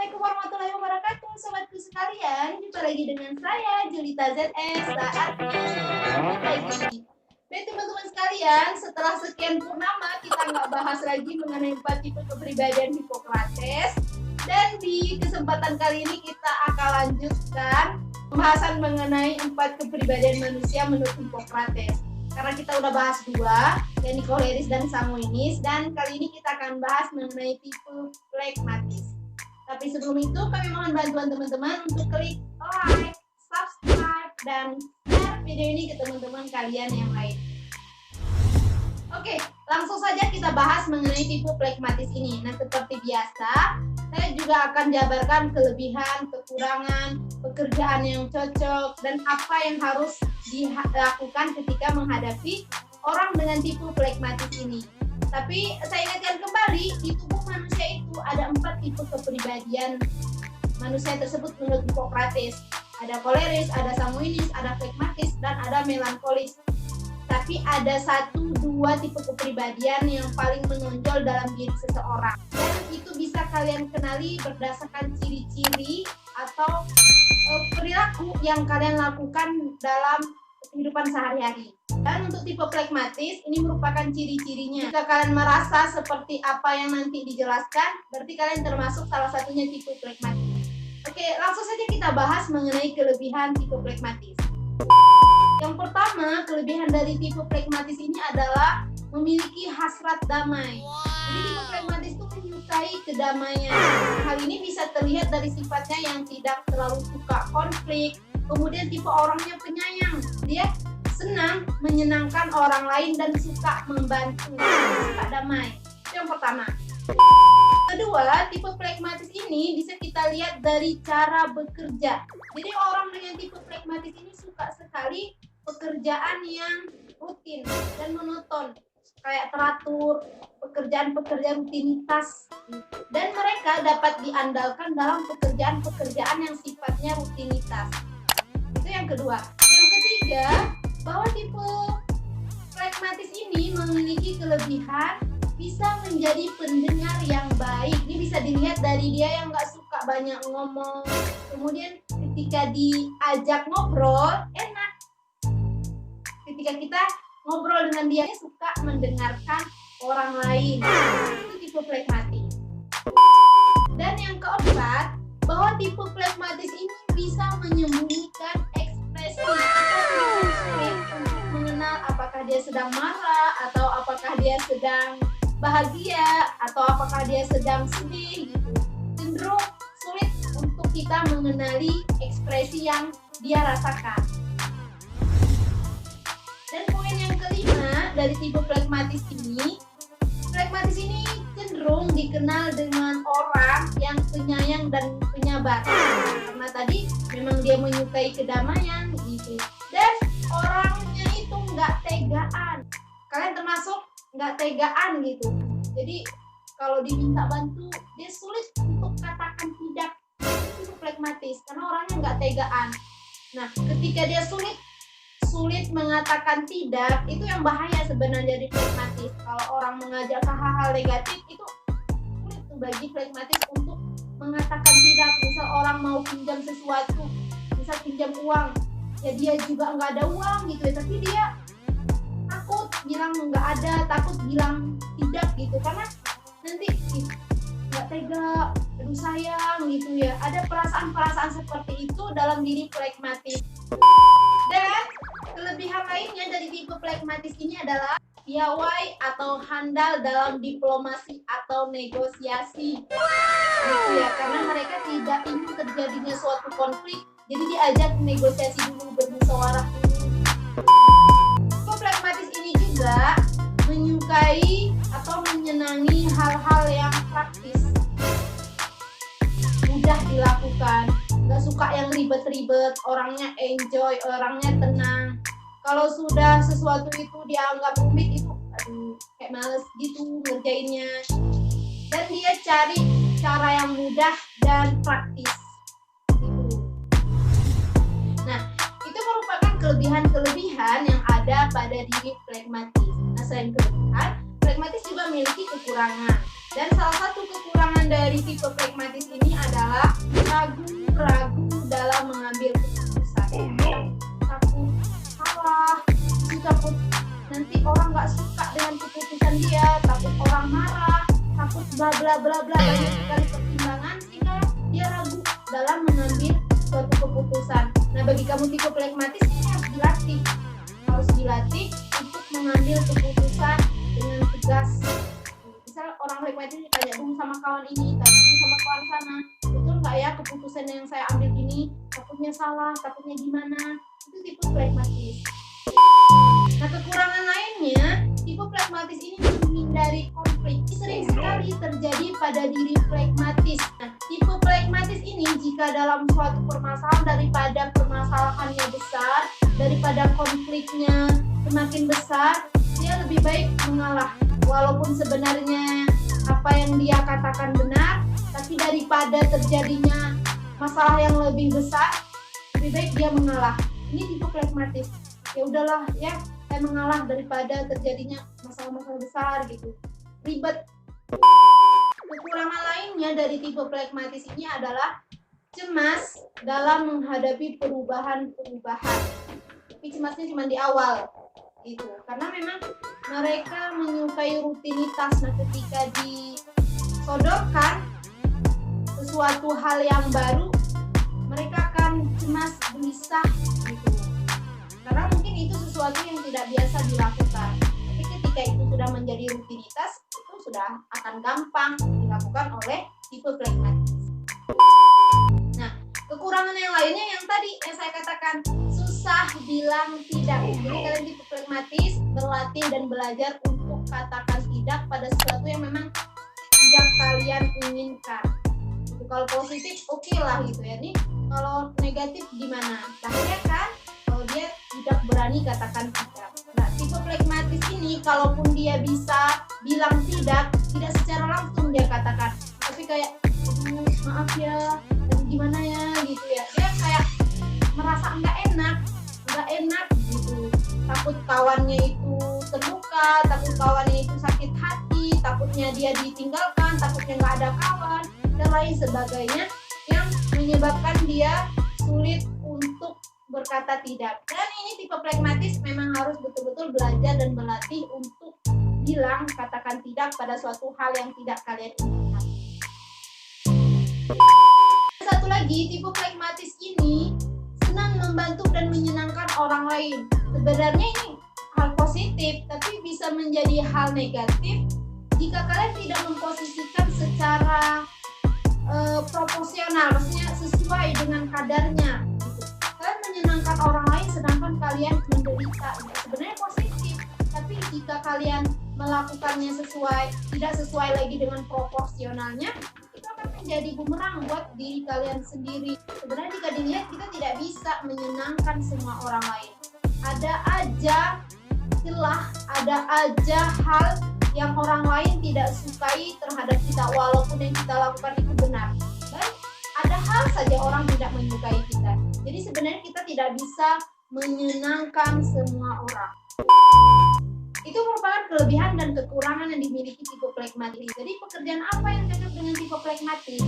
Assalamualaikum warahmatullahi wabarakatuh, sobatku sekalian. Jumpa lagi dengan saya, Julita ZS. Saatnya lagi. Baik teman-teman sekalian, setelah sekian purnama kita nggak bahas lagi mengenai 4 tipe kepribadian Hippocrates. Dan di kesempatan kali ini kita akan lanjutkan pembahasan mengenai 4 kepribadian manusia menurut Hippocrates. Karena kita udah bahas 2, yakni koleris dan sanguinis, dan kali ini kita akan bahas mengenai tipe flegmatis. Tapi sebelum itu kami mohon bantuan teman-teman untuk klik like, subscribe, dan share video ini ke teman-teman kalian yang lain. Oke, langsung saja kita bahas mengenai tipe flegmatis ini. Nah, seperti biasa, saya juga akan jabarkan kelebihan, kekurangan, pekerjaan yang cocok, dan apa yang harus dilakukan ketika menghadapi orang dengan tipe flegmatis ini. Tapi saya ingatkan kembali, di tubuh manusia itu ada 4 tipe kepribadian manusia tersebut menurut Hippocrates. Ada koleris, ada sanguinis, ada flegmatis, dan ada melankolis. Tapi ada 1-2 tipe kepribadian yang paling menonjol dalam diri seseorang. Dan itu bisa kalian kenali berdasarkan ciri-ciri atau perilaku yang kalian lakukan dalam kehidupan sehari-hari. Dan untuk tipe flegmatis, ini merupakan ciri-cirinya. Jika kalian merasa seperti apa yang nanti dijelaskan, berarti kalian termasuk salah satunya tipe flegmatis. Oke, langsung saja kita bahas mengenai kelebihan tipe flegmatis. Yang pertama, kelebihan dari tipe flegmatis ini adalah memiliki hasrat damai. Jadi tipe flegmatis itu menyukai kedamaian. Hal ini bisa terlihat dari sifatnya yang tidak terlalu suka konflik. Kemudian tipe orangnya penyayang. Dia senang menyenangkan orang lain dan suka membantu, suka damai. Itu yang pertama. Kedua, tipe flegmatis ini bisa kita lihat dari cara bekerja. Jadi orang dengan tipe flegmatis ini suka sekali pekerjaan yang rutin dan monoton, kayak teratur, pekerjaan-pekerjaan rutinitas. Dan mereka dapat diandalkan dalam pekerjaan-pekerjaan yang sifatnya rutinitas. Itu yang kedua. Yang ketiga, bahwa tipe flegmatis ini memiliki kelebihan bisa menjadi pendengar yang baik. Ini bisa dilihat dari dia yang nggak suka banyak ngomong. Kemudian ketika diajak ngobrol, enak. Ketika kita ngobrol dengan dia suka mendengarkan orang lain. Itu tipe flegmatis. Dan yang keempat, bahwa tipe flegmatis ini bisa menyembunyikan ekspresi. Sulit untuk mengenal apakah dia sedang marah, atau apakah dia sedang bahagia, atau apakah dia sedang sedih gitu. Cenderung sulit untuk kita mengenali ekspresi yang dia rasakan. Dan poin yang kelima dari tipe flegmatis ini cenderung dikenal dengan orang yang penyayang dan penyabar. Karena tadi memang dia menyukai kedamaian gitu. Dan orangnya itu nggak tegaan. Kalian termasuk nggak tegaan gitu. Jadi kalau diminta bantu, dia sulit untuk katakan tidak. Itu flegmatis karena orangnya nggak tegaan. Nah, ketika dia sulit mengatakan tidak, itu yang bahaya sebenarnya di flegmatis. Kalau orang mengajak ke hal-hal negatif, itu sulit tuh bagi flegmatis untuk mengatakan tidak. Misal orang mau pinjam sesuatu, misal pinjam uang, ya dia juga nggak ada uang gitu ya, tapi dia takut bilang nggak ada, takut bilang tidak gitu, karena nanti nggak tega, aduh sayang gitu ya. Ada perasaan-perasaan seperti itu dalam diri flegmatis. Dan kelebihan lainnya dari tipe flegmatis ini adalah piawai atau handal dalam diplomasi atau negosiasi. Gitu ya, karena mereka tidak ingin terjadinya suatu konflik, jadi diajak negosiasi dulu, bermusyawarah dulu. Tipe flegmatis ini juga menyukai atau menyenangi hal-hal yang praktis, mudah dilakukan, gak suka yang ribet-ribet, orangnya enjoy, orangnya tenang. Kalau sudah sesuatu itu dianggap rumit, itu aduh kayak males gitu ngerjainnya. Dan dia cari cara yang mudah dan praktis gitu. Nah, itu merupakan kelebihan-kelebihan yang ada pada diri flegmatis. Nah, selain kelebihan, flegmatis juga memiliki kekurangan. Dan salah satu kekurangan dari tipe flegmatis ini adalah ragu-ragu dalam mengambil keputusan. Takut salah, takut nanti orang nggak suka dengan keputusan dia, takut orang marah, takut bla bla bla bla, banyak sekali pertimbangan sehingga dia ragu dalam mengambil suatu keputusan. Nah, bagi kamu tipe pragmatis ini harus dilatih untuk mengambil keputusan dengan tegas. Misal orang pragmatis ditanya dulu sama kawan ini, tanya dulu sama kawan sana, betul nggak ya keputusan yang saya ambil ini, takutnya salah, takutnya gimana. Itu tipe pragmatis. Nah, kekurangan lainnya, tipe pragmatis ini menghindari konflik. Sering sekali terjadi pada diri pragmatis. Nah, tipe pragmatis ini jika dalam suatu permasalahan, daripada permasalahannya besar, daripada konfliknya semakin besar, dia lebih baik mengalah. Walaupun sebenarnya apa yang dia katakan benar, tapi daripada terjadinya masalah yang lebih besar, lebih baik dia mengalah. Ini tipe pragmatis. Ya udahlah ya, saya mengalah daripada terjadinya masalah-masalah besar gitu, ribet. Kekurangan lainnya dari tipe pragmatis ini adalah cemas dalam menghadapi perubahan-perubahan. Tapi cemasnya cuma di awal gitu, karena memang mereka menyukai rutinitas. Nah, ketika disodorkan sesuatu hal yang baru, mereka akan cemas, gelisah gitu, karena mungkin itu sesuatu yang tidak biasa dilakukan. Tapi ketika itu sudah menjadi rutinitas, itu sudah akan gampang dilakukan oleh tipe pragmatis. Nah, kekurangan yang lainnya yang tadi yang saya katakan, susah bilang tidak. Jadi kalian tipe pragmatis berlatih dan belajar untuk katakan tidak pada sesuatu yang memang tidak kalian inginkan. Jadi, kalau positif oke lah gitu ya. Nih kalau negatif gimana? Bahaya kan kalau dia tidak berani katakan tidak. Nah, tipe pragmatis ini kalaupun dia bisa bilang tidak secara langsung dia katakan, tapi kayak maaf ya, gimana ya gitu ya. Dia kayak merasa nggak enak gitu. Takut kawannya itu terluka, takut kawannya itu sakit hati, takutnya dia ditinggalkan, takutnya nggak ada kawan dan lain sebagainya, yang menyebabkan dia sulit untuk berkata tidak. Dan ini tipe pragmatis memang harus betul-betul belajar dan berlatih untuk bilang katakan tidak pada suatu hal yang tidak kalian inginkan. Satu lagi, tipe pragmatis ini senang membantu dan menyenangkan orang lain. Sebenarnya ini hal positif, tapi bisa menjadi hal negatif jika kalian tidak memposisikan secara proporsional, maksudnya sesuai dengan kadarnya. Kalian menyenangkan orang lain sedangkan kalian menderita. Sebenarnya positif, tapi jika kalian melakukannya tidak sesuai lagi dengan proporsionalnya, itu akan menjadi bumerang buat diri kalian sendiri. Sebenarnya jika dilihat, kita tidak bisa menyenangkan semua orang lain. Ada aja celah, ada aja hal yang orang lain tidak sukai terhadap kita, walaupun yang kita lakukan itu benar. Dan ada hal saja orang tidak menyukai kita. Jadi sebenarnya kita tidak bisa menyenangkan semua orang. Itu merupakan kelebihan dan kekurangan yang dimiliki tipe pragmatis. Jadi pekerjaan apa yang cocok dengan tipe pragmatis?